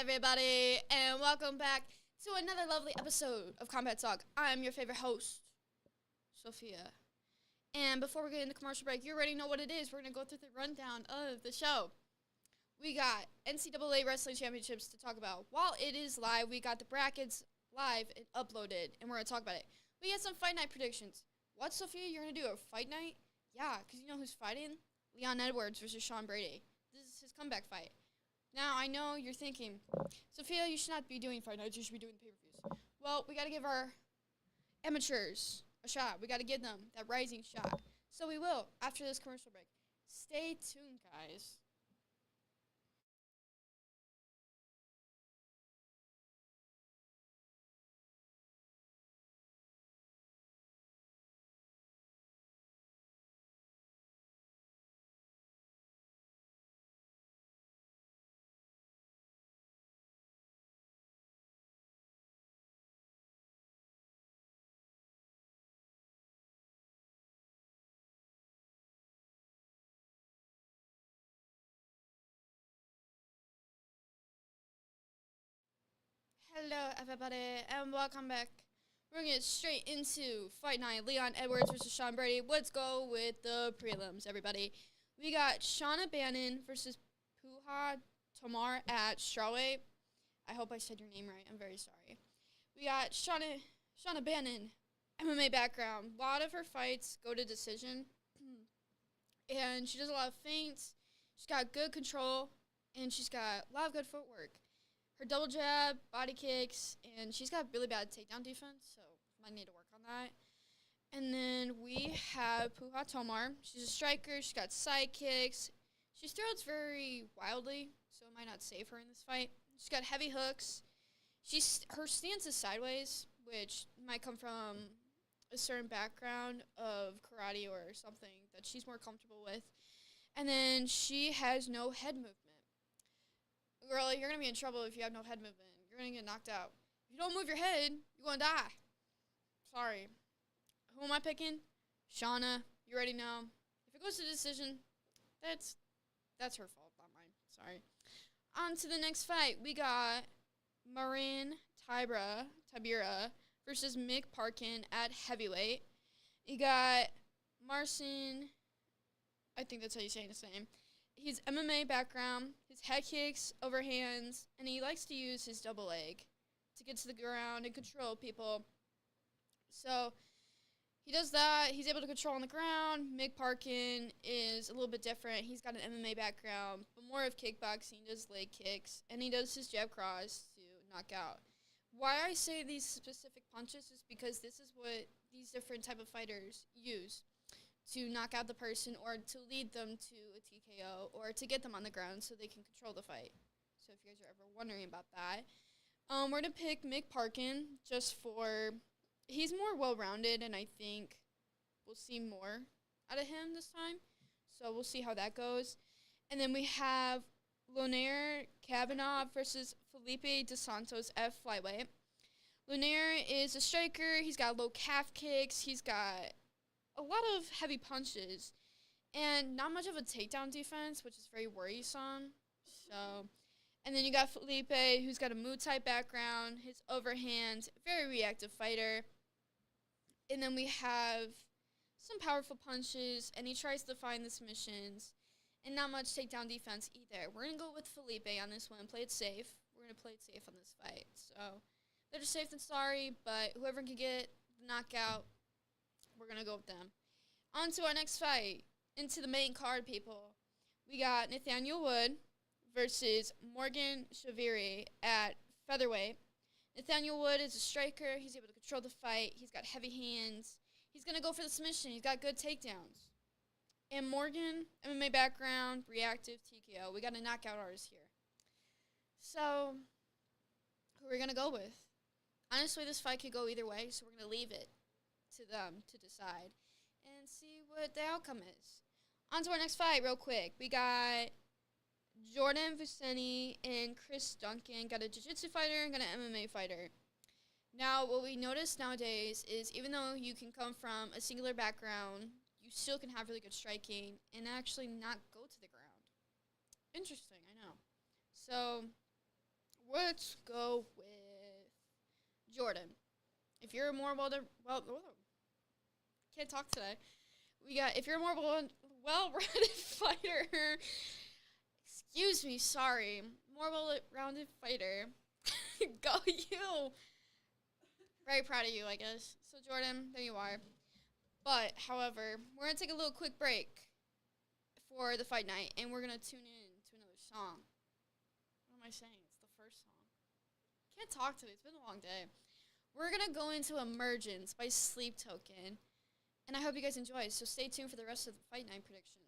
everybody, and welcome back to another lovely episode of Combat Talk. I'm your favorite host, Sophia. And before we get into commercial break, you already know what it is. We're going to go through the rundown of the show. We got NCAA Wrestling Championships to talk about. While it is live, we got the brackets live and uploaded, and we're going to talk about it. We got some fight night predictions. What, Sophia? You're going to do a fight night? Yeah, because you know who's fighting? Leon Edwards versus Sean Brady. This is his comeback fight. Now, I know you're thinking, Sophia, you should not be doing fight nights. You should be doing pay-per-views. Well, we got to give our amateurs a shot. We got to give them that rising shot. So we will after this commercial break. Stay tuned, guys. Hello, everybody, and welcome back. We're going to get straight into Fight Night, Leon Edwards versus Sean Brady. Let's go with the prelims, everybody. We got Shauna Bannon versus Puha Tomar at strawweight. I hope I said your name right. I'm very sorry. We got Shauna Bannon, MMA background. A lot of her fights go to decision, and she does a lot of feints. She's got good control, and she's got a lot of good footwork. Her double jab, body kicks, and she's got really bad takedown defense, so might need to work on that. And then we have Puha Tomar. She's a striker. She's got side kicks. She throws very wildly, so it might not save her in this fight. She's got heavy hooks. Her stance is sideways, which might come from a certain background of karate or something that she's more comfortable with. And then she has no head movement. Girl, you're going to be in trouble if you have no head movement. You're going to get knocked out. If you don't move your head, you're going to die. Sorry. Who am I picking? Shauna. You already know. If it goes to decision, that's her fault, not mine. Sorry. On to the next fight. We got Marin Tybura versus Mick Parkin at heavyweight. You got Marcin, I think that's how you say his name. He's MMA background, his head kicks, overhands, and he likes to use his double leg to get to the ground and control people. So he does that. He's able to control on the ground. Mick Parkin is a little bit different. He's got an MMA background, but more of kickboxing. He does leg kicks, and he does his jab cross to knock out. Why I say these specific punches is because this is what these different type of fighters use to knock out the person or to lead them to a TKO or to get them on the ground so they can control the fight. So if you guys are ever wondering about that. We're going to pick Mick Parkin just for he's more well-rounded, and I think we'll see more out of him this time. So we'll see how that goes. And then we have Lonair Kavanaugh versus Felipe dos Santos at flyweight. Lonair is a striker. He's got low calf kicks. He's got a lot of heavy punches and not much of a takedown defense, which is very worrisome. So, and then you got Felipe, who's got a Muay Thai background, his overhand, very reactive fighter. And then we have some powerful punches, and he tries to find the submissions, and not much takedown defense either. We're going to go with Felipe on this one, play it safe. We're going to play it safe on this fight. So, better safe than sorry, but whoever can get the knockout, we're going to go with them. On to our next fight. Into the main card, people. We got Nathaniel Wood versus Morgan Shaviri at featherweight. Nathaniel Wood is a striker. He's able to control the fight. He's got heavy hands. He's going to go for the submission. He's got good takedowns. And Morgan, MMA background, reactive TKO. We got a knockout artist here. So, who are we going to go with? Honestly, this fight could go either way, so we're going to leave it to them to decide and see what the outcome is. On to our next fight real quick. We got Jordan Viceni and Chris Duncan. Got a jiu-jitsu fighter and got an MMA fighter. Now, what we notice nowadays is even though you can come from a singular background, you still can have really good striking and actually not go to the ground. Interesting, I know. So Let's go with Jordan. If you're a more can't talk today. We got if you're a more well-rounded fighter. Excuse me, sorry. More well-rounded fighter. Go you. Very proud of you, I guess. So Jordan, there you are. But however, we're gonna take a little quick break for the fight night, and we're gonna tune in to another song. What am I saying? It's the first song. Can't talk today. It's been a long day. We're going to go into Emergence by Sleep Token. And I hope you guys enjoy. So stay tuned for the rest of the Fight Night predictions.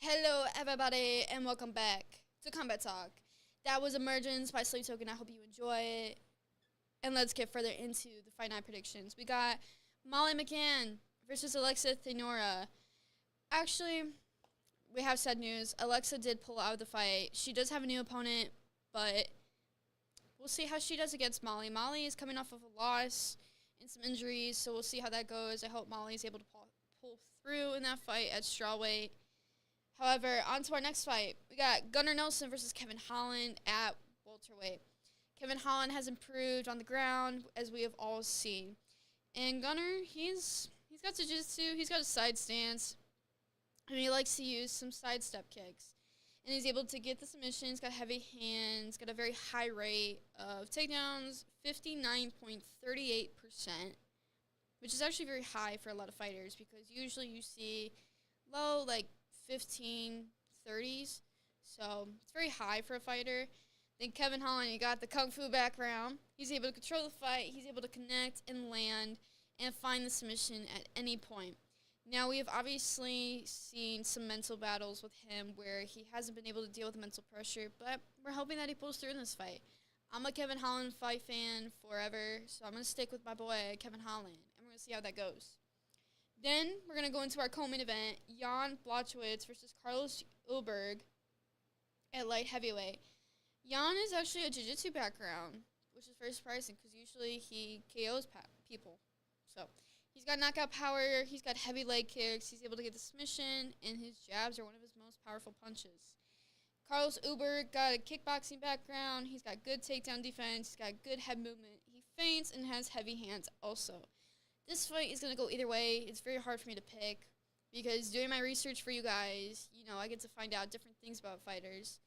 Hello, everybody, and welcome back to Combat Talk. That was Emergence by Slave Token. I hope you enjoy it. And let's get further into the Fight Night predictions. We got Molly McCann versus Alexa Thenora. Actually, we have sad news. Alexa did pull out of the fight. She does have a new opponent, but we'll see how she does against Molly. Molly is coming off of a loss and some injuries, so we'll see how that goes. I hope Molly is able to pull through in that fight at strawweight. However, on to our next fight. We got Gunnar Nelson versus Kevin Holland at welterweight. Kevin Holland has improved on the ground, as we have all seen. And Gunnar, he's got jiu-jitsu, he's got a side stance, and he likes to use some sidestep kicks. And he's able to get the submission. He's got heavy hands, got a very high rate of takedowns, 59.38%, which is actually very high for a lot of fighters because usually you see low, like 15, 30s. So it's very high for a fighter. Then Kevin Holland, you got the Kung Fu background. He's able to control the fight. He's able to connect and land and find the submission at any point. Now, we have obviously seen some mental battles with him where he hasn't been able to deal with the mental pressure, but we're hoping that he pulls through in this fight. I'm a Kevin Holland fight fan forever, so I'm going to stick with my boy, Kevin Holland, and we're going to see how that goes. Then we're going to go into our co-main event, Jan Blachowicz versus Carlos Ulberg at light heavyweight. Jan is actually a jiu-jitsu background, which is very surprising because usually he KOs people. So he's got knockout power, he's got heavy leg kicks, he's able to get the submission, and his jabs are one of his most powerful punches. Carlos Ulberg got a kickboxing background, he's got good takedown defense, he's got good head movement, he feints and has heavy hands also. This fight is going to go either way. It's very hard for me to pick because doing my research for you guys, I get to find out different things about fighters.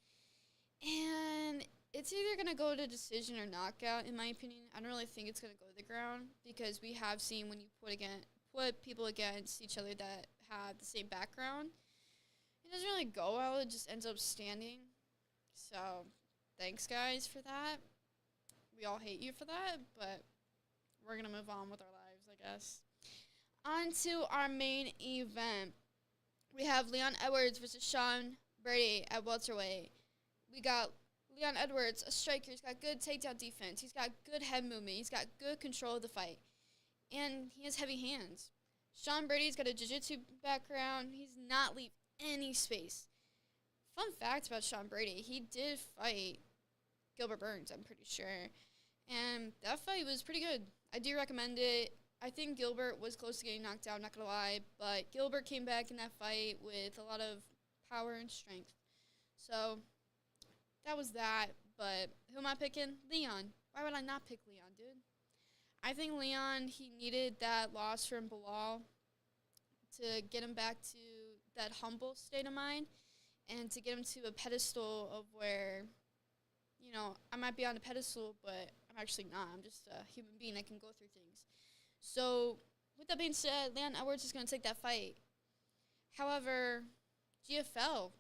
And it's either going to go to decision or knockout, in my opinion. I don't really think it's going to go to the ground because we have seen when you put people against each other that have the same background, it doesn't really go well. It just ends up standing. So thanks, guys, for that. We all hate you for that, but we're going to move on with our lives, I guess. On to our main event. We have Leon Edwards versus Sean Brady at welterweight. We got Leon Edwards, a striker. He's got good takedown defense. He's got good head movement. He's got good control of the fight. And he has heavy hands. Sean Brady's got a jiu-jitsu background. He's not leave any space. Fun fact about Sean Brady, he did fight Gilbert Burns, I'm pretty sure. And that fight was pretty good. I do recommend it. I think Gilbert was close to getting knocked out, not going to lie. But Gilbert came back in that fight with a lot of power and strength. So that was that. But who am I picking? Leon. Why would I not pick Leon, dude? I think Leon, he needed that loss from Bilal to get him back to that humble state of mind and to get him to a pedestal of where, I might be on a pedestal, but I'm actually not. I'm just a human being that can go through things. So, with that being said, Leon Edwards is going to take that fight. However, GFL.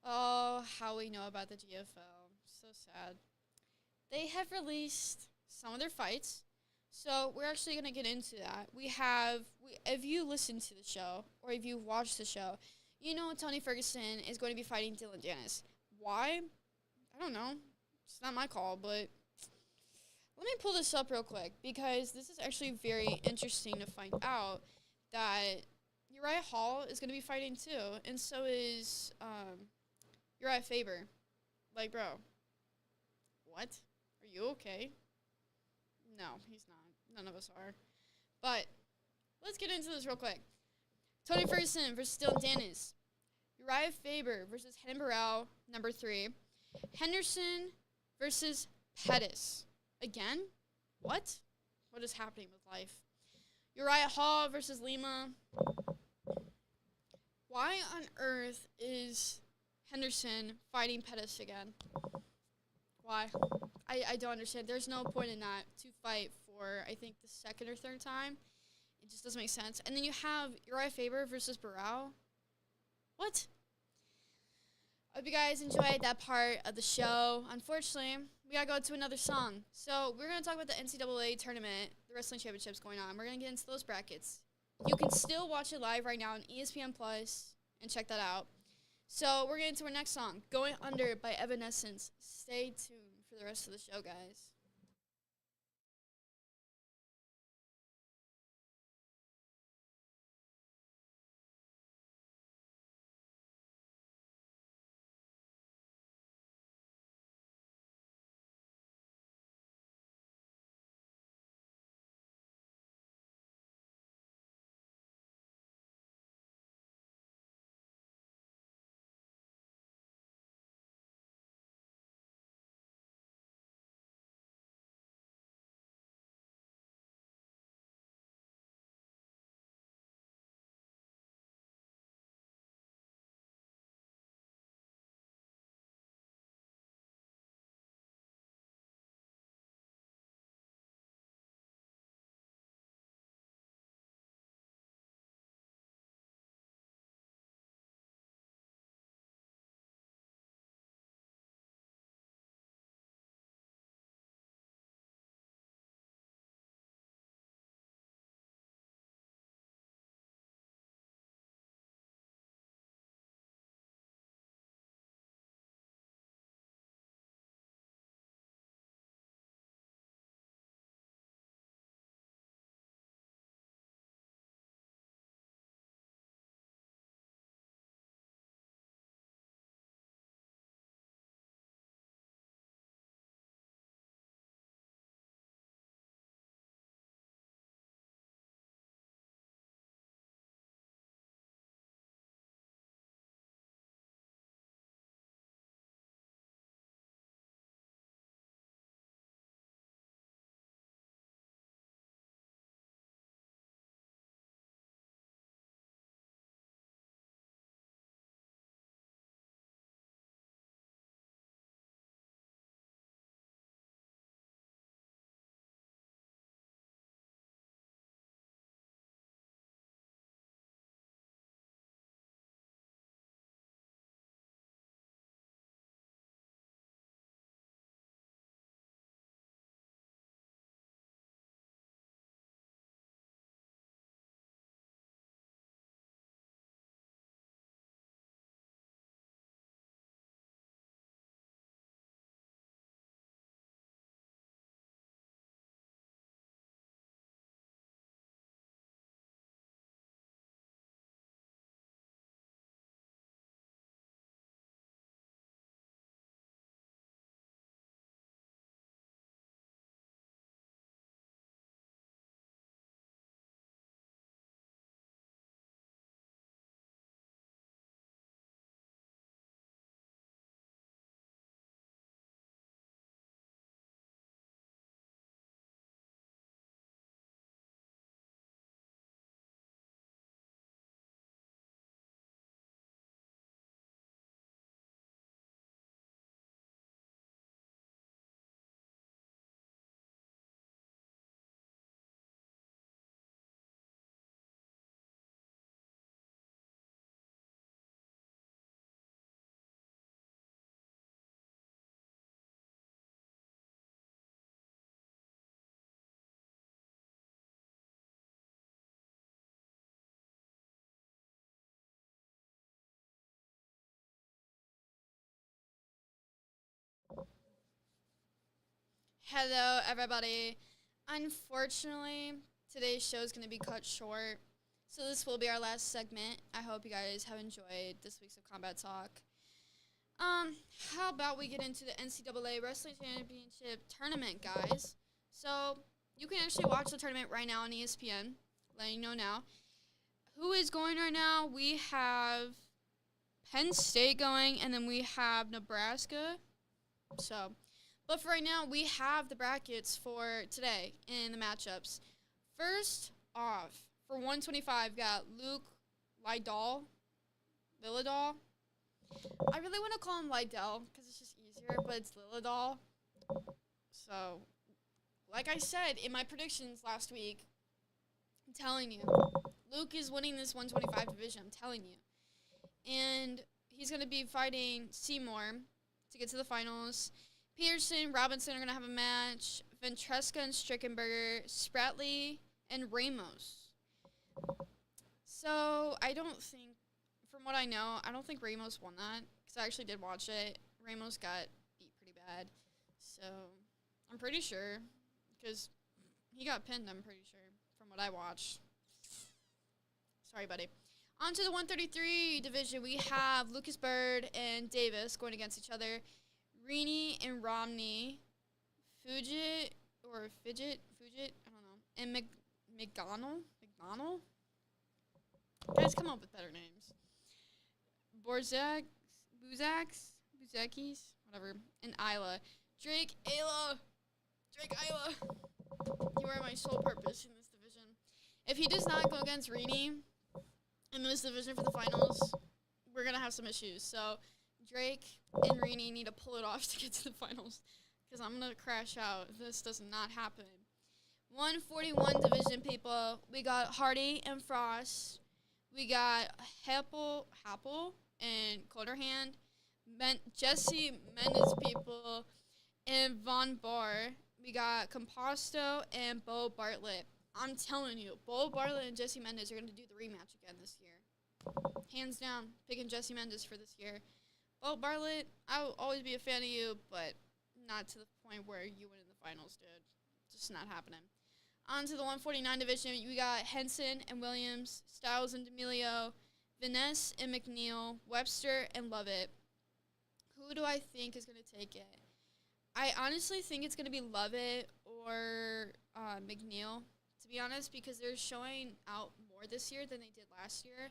Oh, how we know about the GFL. So sad. They have released some of their fights. So, we're actually going to get into that. If you listen to the show, or if you watch the show, Tony Ferguson is going to be fighting Dylan Dennis. Why? I don't know. It's not my call, but let me pull this up real quick because this is actually very interesting to find out that Uriah Hall is going to be fighting too, and so is Uriah Faber. Like, bro, what? Are you okay? No, he's not. None of us are. But let's get into this real quick. Tony Ferguson versus Dylan Dennis. Uriah Faber versus Henry Burrell, number 3. Henderson versus Pettis. Again? What? What is happening with life? Uriah Hall versus Lima. Why on earth is Henderson fighting Pettis again? Why? I don't understand. There's no point in that to fight for, I think, the second or third time. It just doesn't make sense. And then you have Uriah Faber versus Burrell. What? I hope you guys enjoyed that part of the show. Unfortunately, we gotta go to another song. So we're gonna talk about the NCAA tournament, the wrestling championships going on. We're gonna get into those brackets. You can still watch it live right now on ESPN Plus and check that out. So we're getting to our next song, Going Under by Evanescence. Stay tuned for the rest of the show, guys. Hello, everybody. Unfortunately, today's show is going to be cut short, so this will be our last segment. I hope you guys have enjoyed this week's of Combat Talk. How about we get into the NCAA Wrestling Championship tournament, guys? So, you can actually watch the tournament right now on ESPN, letting you know now. Who is going right now? We have Penn State going, and then we have Nebraska. So, but for right now, we have the brackets for today in the matchups. First off, for 125, got Luke Lidall. I really want to call him Lydell because it's just easier, but it's Lilidol. So, like I said in my predictions last week, I'm telling you, Luke is winning this 125 division. I'm telling you. And he's going to be fighting Seymour to get to the finals. Peterson, Robinson are going to have a match. Ventresca and Strickenberger, Spratley, and Ramos. So, I don't think, for from what I know, I don't think Ramos won that because I actually did watch it. Ramos got beat pretty bad. So I'm pretty sure because he got pinned, I'm pretty sure, from what I watched. Sorry, buddy. On to the 133 division, we have Lucas Bird and Davis going against each other. Rini and Romney, Fugit, I don't know, and McDonald. Guys, come up with better names. Buzakis, whatever, and Isla. Drake Ayla. You are my sole purpose in this division. If he does not go against Rini in this division for the finals, we're going to have some issues. So Drake and Rini need to pull it off to get to the finals because I'm going to crash out if this does not happen. 141 division, people. We got Hardy and Frost. We got Happel and Colderhand. Jesse Mendes, people. And Von Bar. We got Composto and Bo Bartlett. I'm telling you, Bo Bartlett and Jesse Mendes are going to do the rematch again this year. Hands down, picking Jesse Mendes for this year. Bo Bartlett, I will always be a fan of you, but not to the point where you win in the finals, dude. Just not happening. On to the 149 division, we got Henson and Williams, Styles and D'Amelio, Vanessa and McNeil, Webster and Lovett. Who do I think is going to take it? I honestly think it's going to be Lovett or McNeil, to be honest, because they're showing out more this year than they did last year.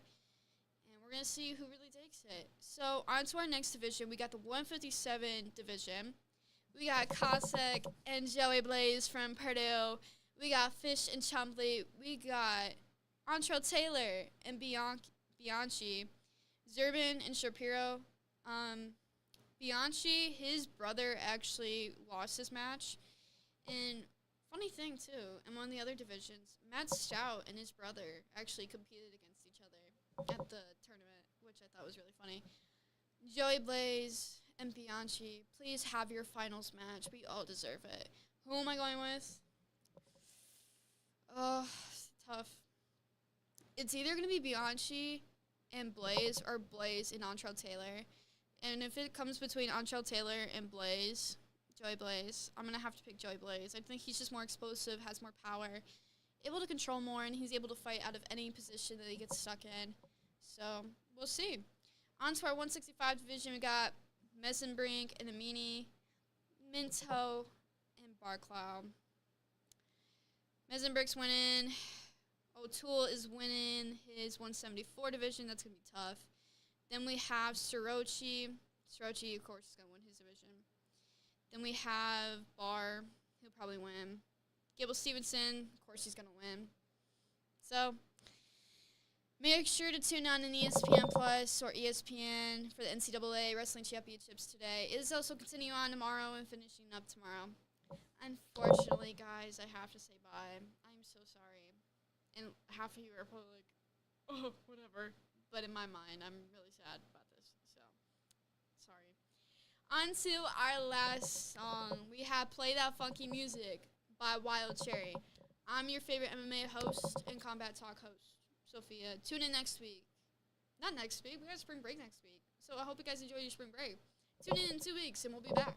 And we're going to see who really takes it. So on to our next division, we got the 157 division. We got Kosek and Joey Blaze from Purdue. We got Fish and Chumley. We got Antrell Taylor and Bianchi. Zerbin and Shapiro. Bianchi, his brother actually lost his match. And funny thing, too, in one of the other divisions, Matt Stout and his brother actually competed against each other at the tournament, which I thought was really funny. Joey Blaze and Bianchi, please have your finals match. We all deserve it. Who am I going with? Oh, it's tough. It's either going to be Bianchi and Blaze or Blaze and Antrell Taylor. And if it comes between Antrell Taylor and Blaze, Joey Blaze, I'm going to have to pick Joey Blaze. I think he's just more explosive, has more power, able to control more, and he's able to fight out of any position that he gets stuck in. So we'll see. On to our 165 division, we got Messenbrink and Amini, Minto, and Barclow. Messenbrink's winning. O'Toole is winning his 174 division. That's going to be tough. Then we have Sorochi. Sorochi, of course, is going to win his division. Then we have Barr. He'll probably win. Gable Stevenson, of course, he's going to win. So make sure to tune on in ESPN Plus or ESPN for the NCAA Wrestling Championships today. It is also continuing on tomorrow and finishing up tomorrow. Unfortunately, guys, I have to say bye. I'm so sorry. And half of you are probably like, oh, whatever. But in my mind, I'm really sad about this. So, sorry. On to our last song. We have Play That Funky Music by Wild Cherry. I'm your favorite MMA host and Combat Talk host, Sophia. Tune in next week. Not next week. We got spring break next week. So I hope you guys enjoy your spring break. Tune in 2 weeks, and we'll be back.